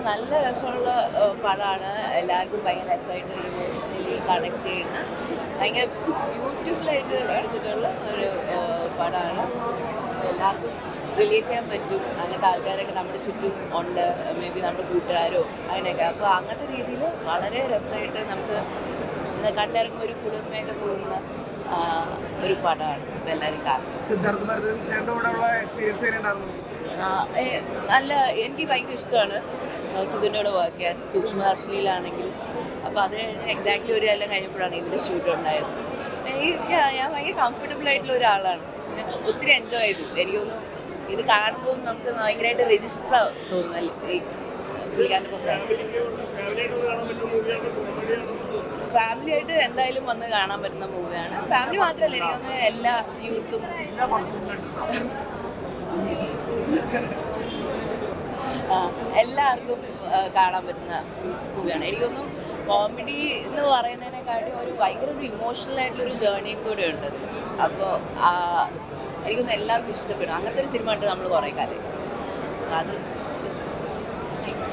നല്ല രസമുള്ള പടമാണ്. എല്ലാവർക്കും ഭയങ്കര രസമായിട്ട് ഇമോഷണലി കണക്ട് ചെയ്യുന്ന ഭയങ്കര ബ്യൂട്ടിഫുള്ളായിട്ട് എടുത്തിട്ടുള്ള ഒരു പടമാണ്. എല്ലാവർക്കും റിലേറ്റ് ചെയ്യാൻ പറ്റും. അങ്ങനത്തെ ആൾക്കാരൊക്കെ നമ്മുടെ ചുറ്റും ഉണ്ട്, മേ ബി നമ്മുടെ കൂട്ടുകാരോ അങ്ങനെയൊക്കെ. അപ്പോൾ അങ്ങനത്തെ രീതിയിൽ വളരെ രസമായിട്ട് നമുക്ക് കണ്ടിറങ്ങുമ്പോൾ ഒരു കുളിർമയൊക്കെ തോന്നുന്ന ഒരു പടമാണ്. എല്ലാവരും കാണും. സിദ്ധാർത്ഥ് ഭരതന്റെ കൂടെയുള്ള എക്സ്പീരിയൻസ് എങ്ങനെയുണ്ടായിരുന്നു? നല്ല, എനിക്ക് ഭയങ്കര ഇഷ്ടമാണ് സുധുവിൻ്റെ കൂടെ വർക്ക് ചെയ്യാൻ, സൂക്ഷ്മദർശിനിയിലാണെങ്കിൽ. അപ്പോൾ അത് കഴിഞ്ഞ് എക്സാക്ട്ലി ഒരു കൊല്ലം കഴിഞ്ഞപ്പോഴാണ് ഇതിൻ്റെ ഷൂട്ട് ഉണ്ടായത്. ഞാൻ ഭയങ്കര കംഫർട്ടബിൾ ആയിട്ടുള്ള ഒരാളാണ്. ഒത്തിരി എൻജോയ് ചെയ്തു. എനിക്കൊന്ന് ഇത് കാണുമ്പോൾ നമുക്ക് ഭയങ്കരമായിട്ട് രജിസ്റ്റർ തോന്നുന്നു ഈ പുള്ളിക്കാരൻ്റെ പെർഫോമൻസ്. ഫാമിലി ആയിട്ട് എന്തായാലും വന്ന് കാണാൻ പറ്റുന്ന മൂവിയാണ്. ഫാമിലി മാത്രമല്ല, എനിക്കൊന്ന് എല്ലാ യൂത്തും എല്ലാവർക്കും കാണാൻ പറ്റുന്ന മൂവിയാണ്. എനിക്കൊന്നും കോമഡി എന്ന് പറയുന്നതിനെക്കാട്ടും ഒരു ഭയങ്കര ഒരു ഇമോഷണൽ ആയിട്ടുള്ളൊരു ജേർണിയും കൂടെ ഉണ്ട്. അപ്പോൾ എനിക്കൊന്നും എല്ലാവർക്കും ഇഷ്ടപ്പെടും. അങ്ങനത്തെ ഒരു സിനിമ ഉണ്ട് നമ്മൾ കുറേ കാലം. അത്